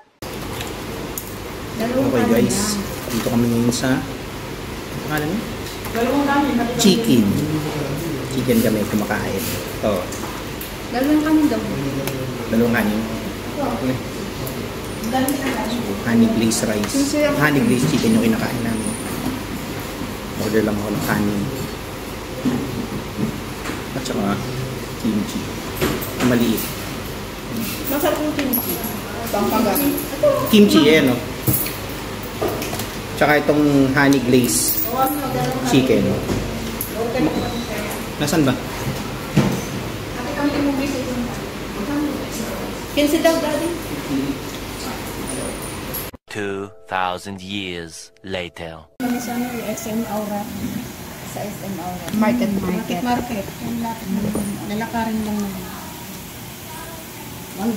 Speaker 1: Okay guys, dito kami ngayon sa pangalan mo? Chicken. Chicken kami kumakain. Ito.
Speaker 8: Dalawang kanin daw.
Speaker 1: Dalawang kanin. Okay. So, honey glazed rice. Honey glazed chicken yung kinakain namin. Order lang ako ng kanin. At saka kimchi. Maliit.
Speaker 8: Masarap yung kimchi. Pampanga.
Speaker 1: Kimchi no? Tsaka itong honey glazed chicken. Nasaan ba?
Speaker 8: Kinsi daw, daddy?
Speaker 2: 2,000 years later.
Speaker 7: Kami sa SM Aura. Sa SM Aura.
Speaker 8: Market.
Speaker 7: Yung lalakarin lang naman.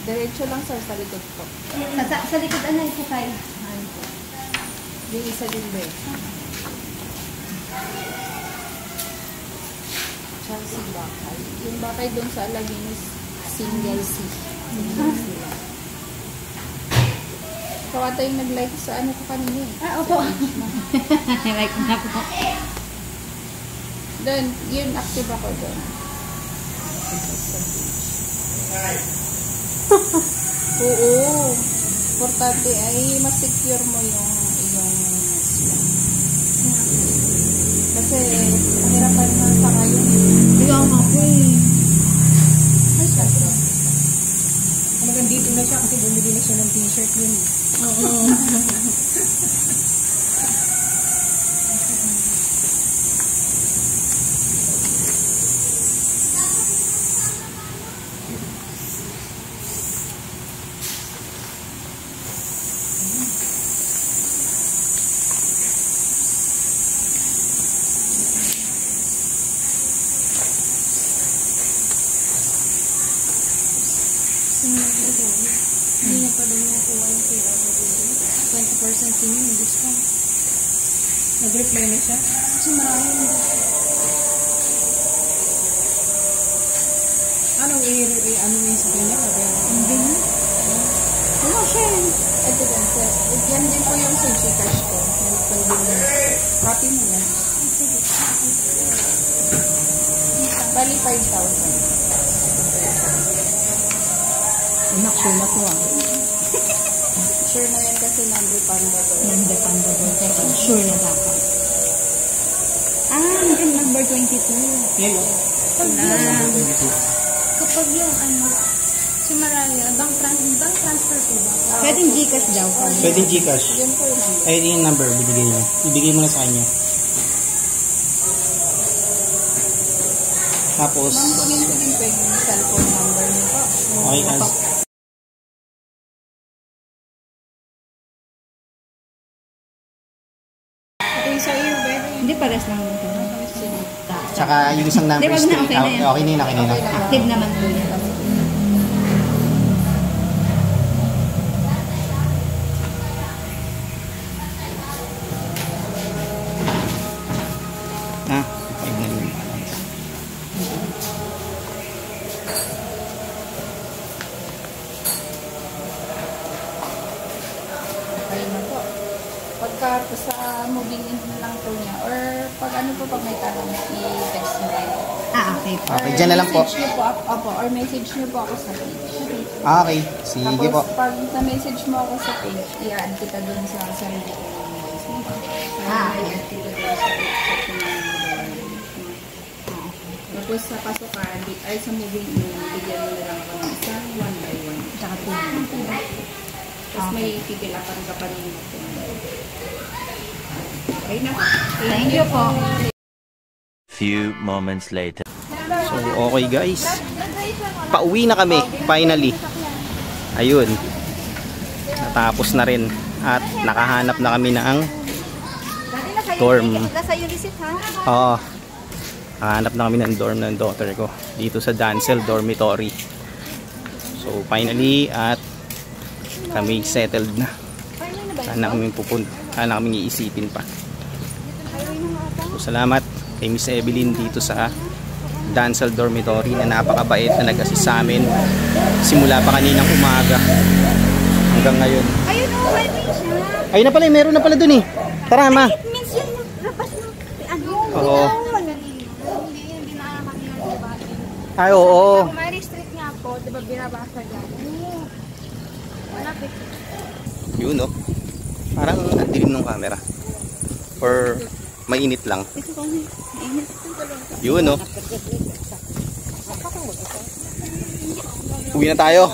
Speaker 8: Diretso lang sa likod po.
Speaker 3: Sa likod ito kayo?
Speaker 8: Yung isa din ba eh. Chelsea Bakay. Yung Bakay doon sa Alagin is single C. Single C lang. Kawata yung nag-like sa ano ko kanina eh.
Speaker 3: Opo. Like na po.
Speaker 8: Doon, yun, active ako doon. Oo. Importante ay mas-secure mo yung kasi mahirapan na sa ngayon.
Speaker 3: Hindi ako
Speaker 8: Ay, syempre.
Speaker 7: siya kasi bumili na siya ng t-shirt yun. Oo. Hindi na pa daw nakuha yung kila ko dito. 20% yun yung discount. Nag-reply na siya? Kasi marami yung anong ano yung sa kanya? Hindi na. Ano siya? Ito yan din po yung sa Gcash ko. Copy mo yan. Bali 5,000. Sure na to Sure na yan kasi non-refundable. Non-refundable. Sure na dapat. Hanggang number 22. Hello. Kapag yung si Mariah, bank transfer po ba? Pwedeng Gcash daw.
Speaker 9: Pwedeng Gcash.
Speaker 7: Yun po yung number.
Speaker 9: Ay, yung number, bibigay niyo. Ibigay mo na sa kanya. Tapos,
Speaker 7: Ma'am, kunin ko din po yung cellphone number niyo po.
Speaker 9: okay, as
Speaker 7: Sa iyo, hindi pares lang ito.
Speaker 9: tsaka yung isang number is
Speaker 7: okay na yan.
Speaker 9: okay na yun, okay na yun.
Speaker 7: Active naman po yan.
Speaker 9: Ah, 5 na yung balance.
Speaker 7: Okay na po. Pagka sa moving in lang po niya, or pag ano po, pag may tanong, i-text mo kayo.
Speaker 9: Okay. Okay, dyan na lang po.
Speaker 7: Message niyo po ako, or message niyo po ako sa page.
Speaker 9: Okay, sige po.
Speaker 7: Tapos, pag na-message mo ako sa page, i-add kita dun sa sarili ko ng voice mo. I-add kita dun sa chat ko ng Tapos sa pasukan, ay sa moving in, bigyan mo na lang ako ng isang 1 by 1. Tsaka 2. Tapos may pipilapan ka pa rin. Okay na. Thank you po.
Speaker 2: Few moments later.
Speaker 1: So, okay guys. Pauwi na kami, finally. Ayun. Natapos na rin. At nakahanap na kami ng dorm. Oo. Nakahanap na kami ng dorm ng daughter ko. Dito sa Dancel Dormitory. So, finally, at kami settled na. Sana kami pupunta. Sana kami iisipin pa. So, salamat kay Miss Evelyn dito sa Dancel Dormitory na napakabait na nag-assist sa amin simula pa kaninang umaga hanggang ngayon.
Speaker 3: Ayun o, may siya.
Speaker 1: Ayun na pala, meron na pala dun eh. Tara ma.
Speaker 3: It means yun yung labas ng ano.
Speaker 1: Oo.
Speaker 3: Hindi na kanina diba?
Speaker 1: Ay, oo.
Speaker 3: May restrict nga po, diba binabasa dyan. Malapit.
Speaker 1: Yun oh. Parang ang dilim ng camera. Or mainit lang. Yun oh. Uwi na tayo.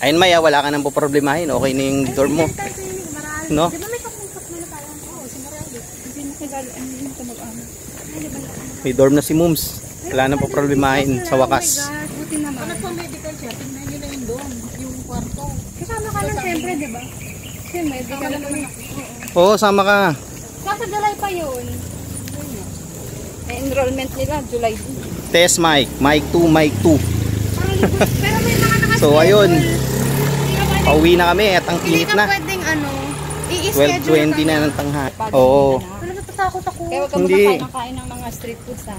Speaker 1: Ayun Maya, wala ka nang poproblemahin. Okay na yung dorm mo. No?
Speaker 3: Diba may kapuntak na tayo? Oo, si Marali. Hindi na kagalo, ano yun ito mag-ano.
Speaker 1: May dorm na si Mums. Wala nang poproblemahin sa wakas.
Speaker 3: Buti naman. Kung nagpa-medical siya, tingnan nyo na yung dorm, yung kwarto. Kasama ka lang siyempre, diba? Kasi medical naman ako.
Speaker 1: Oo, sama ka.
Speaker 3: Nasa July pa yun. Enrollment nila, July 2.
Speaker 1: Test mic. Mic 2, mic 2.
Speaker 3: Pero may mga nakaschedule.
Speaker 1: So ayun. Pauwi na kami at ang init na.
Speaker 3: Hindi ka pwedeng ano, i-schedule
Speaker 1: 12:20 na ng tanghali. Oo.
Speaker 3: Wala, natatakot ako.
Speaker 7: Kaya huwag ka
Speaker 1: Hindi.
Speaker 7: makakain ng mga street foods ha.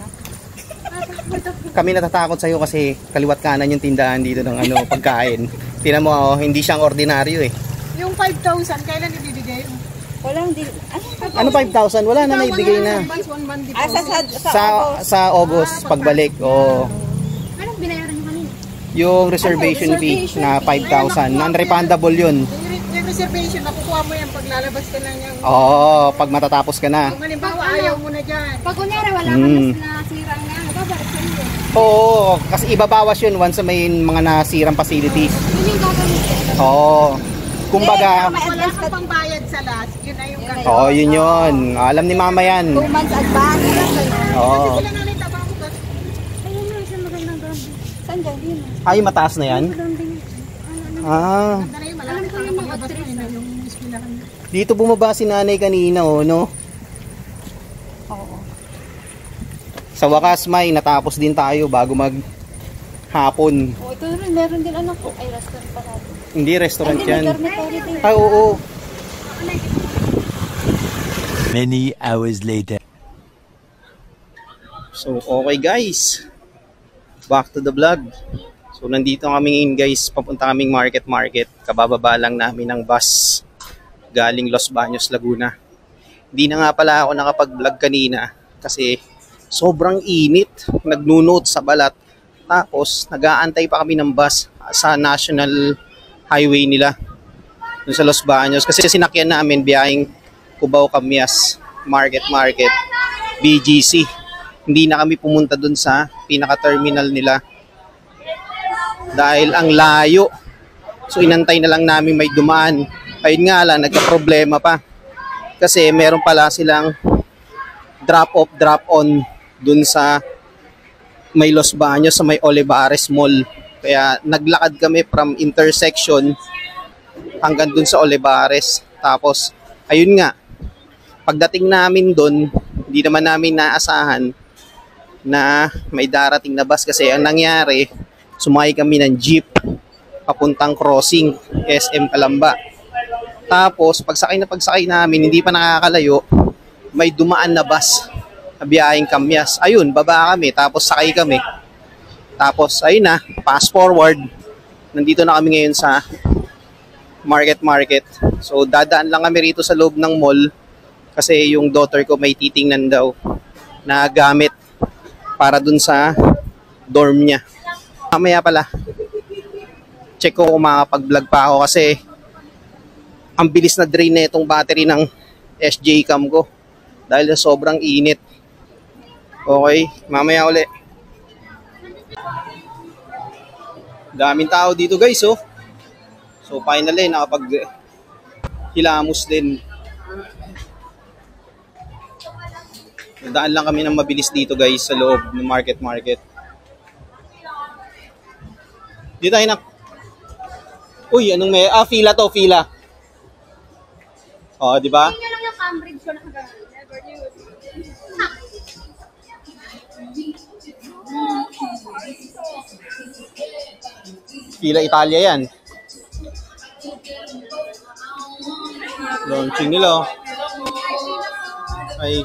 Speaker 1: Kami natatakot sa'yo kasi kaliwat kanan yung tindahan dito ng ano pagkain. Tingnan mo, oh, hindi siyang ordinaryo eh.
Speaker 8: Yung 5,000, kailan ibibigay mo?
Speaker 7: Walang din.
Speaker 1: Ano 5,000? Wala na, naibigay na. Sa August pagbalik. Oh,
Speaker 3: Anong binayaran nyo kanina?
Speaker 1: yung reservation fee na 5,000. Non-refundable yun.
Speaker 8: Yung reservation, nakukuha mo yan pag lalabas ka lang yung...
Speaker 1: Oo, pag matatapos ka na.
Speaker 8: Kung halimbawa, ayaw mo na dyan.
Speaker 3: Pag kunyari wala ka
Speaker 1: Mm.
Speaker 3: mas nasira nga, Bababa sa iyo.
Speaker 9: Oo, kasi ibabawas yun once sa may mga nasirang facilities.
Speaker 3: Yun yung gagawin ko.
Speaker 9: Oo. Kumbaga,
Speaker 7: Wala kang pambayad sa last. Yun na yung gagawin.
Speaker 9: oo, yun yun. Alam ni mama yan.
Speaker 7: 2 months advance lang kayo.
Speaker 9: Oo.
Speaker 7: Sila nanay trabaho ka.
Speaker 3: Ayun na, isang magandang gabi.
Speaker 7: Saan dyan? Yun.
Speaker 9: Ay, mataas na yan?
Speaker 3: Magandang
Speaker 9: Ah.
Speaker 3: alam ko yung mga actress na yung eskwelahan.
Speaker 9: Dito bumaba si nanay kanina, oh, no?
Speaker 7: Oo.
Speaker 9: Sa wakas, may natapos din tayo bago mag hapon.
Speaker 7: Oh, ito rin. Meron din anak ko. Ay, restaurant pa natin.
Speaker 9: Hindi restaurant
Speaker 7: Hindi, may
Speaker 9: yan.
Speaker 7: dormitory din.
Speaker 9: Ay, oo.
Speaker 2: Many hours later.
Speaker 1: So, okay guys. Back to the vlog. So, nandito kami ngayon guys. Papunta kaming market. Kabababa lang namin ng bus. Galing Los Baños, Laguna. Hindi na nga pala ako nakapag-vlog kanina. Kasi sobrang init. Nagnunood sa balat. Tapos, nag-aantay pa kami ng bus sa national highway nila. Dun sa Los Baños. Kasi sinakyan namin biyaheng Cubao Camias Market. BGC. Hindi na kami pumunta dun sa pinaka-terminal nila. Dahil ang layo. So inantay na lang namin may dumaan. Ayun nga lang, nagka-problema pa. Kasi meron pala silang drop-off, drop-on dun sa may Los Baños, sa may Olivares Mall. Kaya naglakad kami from intersection hanggang dun sa Olivares. Tapos, ayun nga, pagdating namin dun, hindi naman namin naasahan na may darating na bus kasi ang nangyari, sumakay kami ng jeep papuntang crossing SM Calamba. Tapos pagsakay namin, hindi pa nakakalayo, may dumaan na bus na biyaheng Camias. Ayun, baba kami, tapos sakay kami. Tapos ayun na, fast forward, nandito na kami ngayon sa market. So dadaan lang kami rito sa loob ng mall kasi yung daughter ko may titingnan daw na gamit para dun sa dorm niya. Mamaya pala, check ko kung makapag-vlog pa ako kasi ang bilis na drain na itong battery ng SJ cam ko dahil sa sobrang init. Okay, mamaya uli. Daming tao dito guys, oh. So finally, nakapag-hilamos din. Daan lang kami ng mabilis dito guys sa loob ng market. Dito tayo na. Uy, anong may... fila to, fila. Oh, di ba?
Speaker 3: Tingnan lang yung Cambridge ko nakagano'n. Never knew.
Speaker 1: Fila Italia yan. Launching nila. Ay.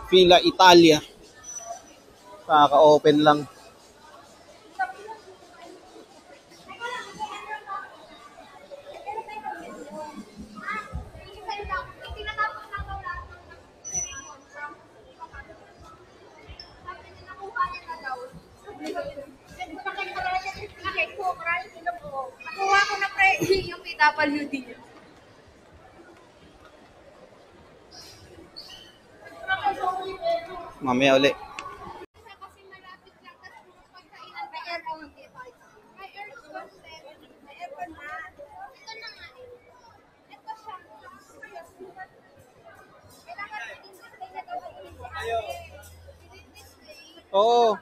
Speaker 1: Fila Italia. Kaka-open lang.
Speaker 3: Nakuha ko na pre yung PWD niya.
Speaker 1: Mamaya uli.
Speaker 3: Kasi malapit lang kasi yung pagkainan may aircon. May aircon, may aircon na. Ito na nga eh. Ito siya. Kailangan i-display na daw ay i-display.
Speaker 1: Oo.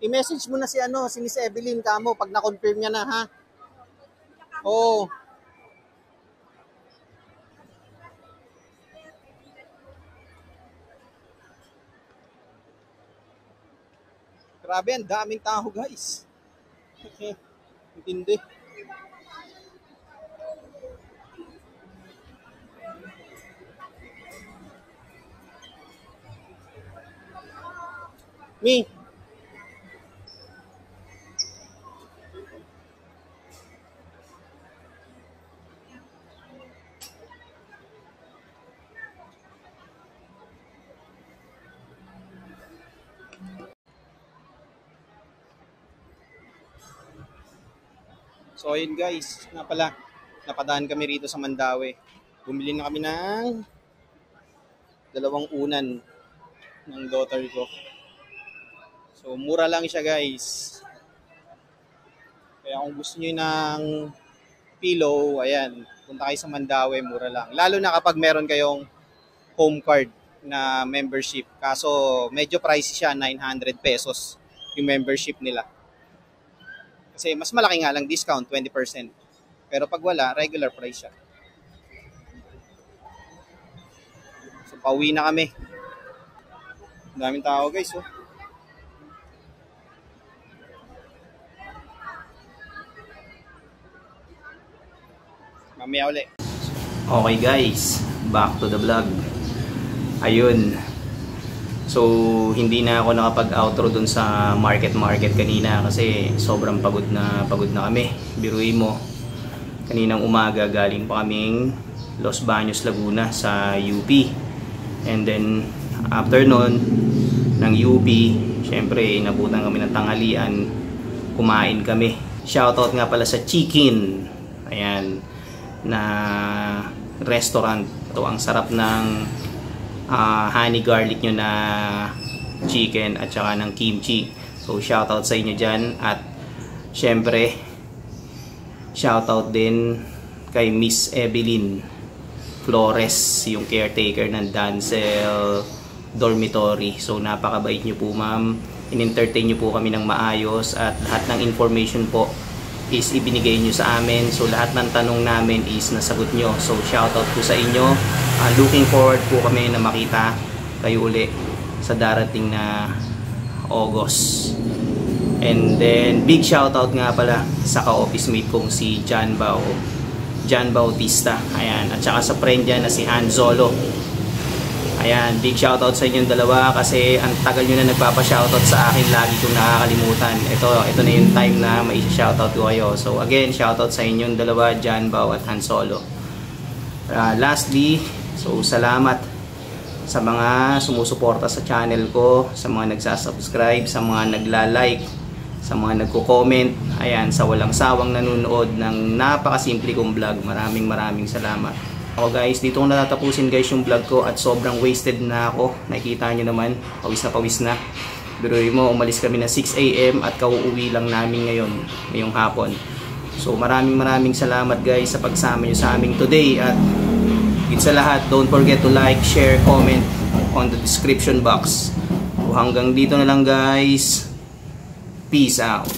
Speaker 1: I-message mo na si Miss Evelyn kamo pag na-confirm niya na ha. Oo. Grabe, ang daming tao guys. Intindi. Me. So ayun guys, nga pala, napadaan kami rito sa Mandaue. Bumili na kami ng 2 unan ng daughter ko. So mura lang siya guys. Kaya kung gusto niyo ng pillow, ayan, punta kayo sa Mandaue, mura lang. Lalo na kapag meron kayong home card na membership. Kaso medyo pricey siya, 900 pesos yung membership nila. Kasi mas malaki nga lang discount, 20%. Pero pag wala, regular price siya. So pauwi na kami. Daming tao guys, oh. Mamaya ulit. Okay guys, back to the vlog. Ayun. So, hindi na ako nakapag-outro dun sa market kanina kasi sobrang pagod na kami. Biruin mo, kaninang umaga galing pa kaming Los Baños, Laguna sa UP. And then, after nun, ng UP, syempre, inabutan kami ng tanghalian, kumain kami. Shoutout nga pala sa Chicken. Ayan, na restaurant. Ito, ang sarap ng honey garlic nyo na chicken at saka ng kimchi. So shoutout sa inyo dyan. At syempre shoutout din kay Miss Evelyn Flores, yung caretaker ng Dancel Dormitory. So napakabait nyo po ma'am, in-entertain nyo po kami ng maayos at lahat ng information po is ibinigay nyo sa amin. So lahat ng tanong namin is nasagot nyo. So shoutout po sa inyo. Looking forward po kami na makita kayo uli sa darating na August. And then big shoutout nga pala sa ka-office mate kong si John Bautista. Ayan, at saka sa friend niya na si Han Zolo. Ayan, big shoutout sa inyong dalawa kasi ang tagal nyo na nagpapa-shoutout sa akin, lagi kong nakakalimutan. Ito na yung time na may shoutout ko kayo. So again, shoutout sa inyong dalawa, John Bao at Han Solo. Lastly, so salamat sa mga sumusuporta sa channel ko, sa mga nagsasubscribe, sa mga nagla-like, sa mga nagko-comment. Ayan, sa walang sawang nanonood ng napakasimple kong vlog. Maraming salamat. Ako guys, dito ko natatapusin guys yung vlog ko at sobrang wasted na ako. Nakikita nyo naman, pawis na. Biruin mo, umalis kami na 6 AM at kauuwi lang namin ngayong hapon. So maraming salamat guys sa pagsama nyo sa amin today. At higit sa lahat, don't forget to like, share, comment on the description box. So hanggang dito na lang guys. Peace out.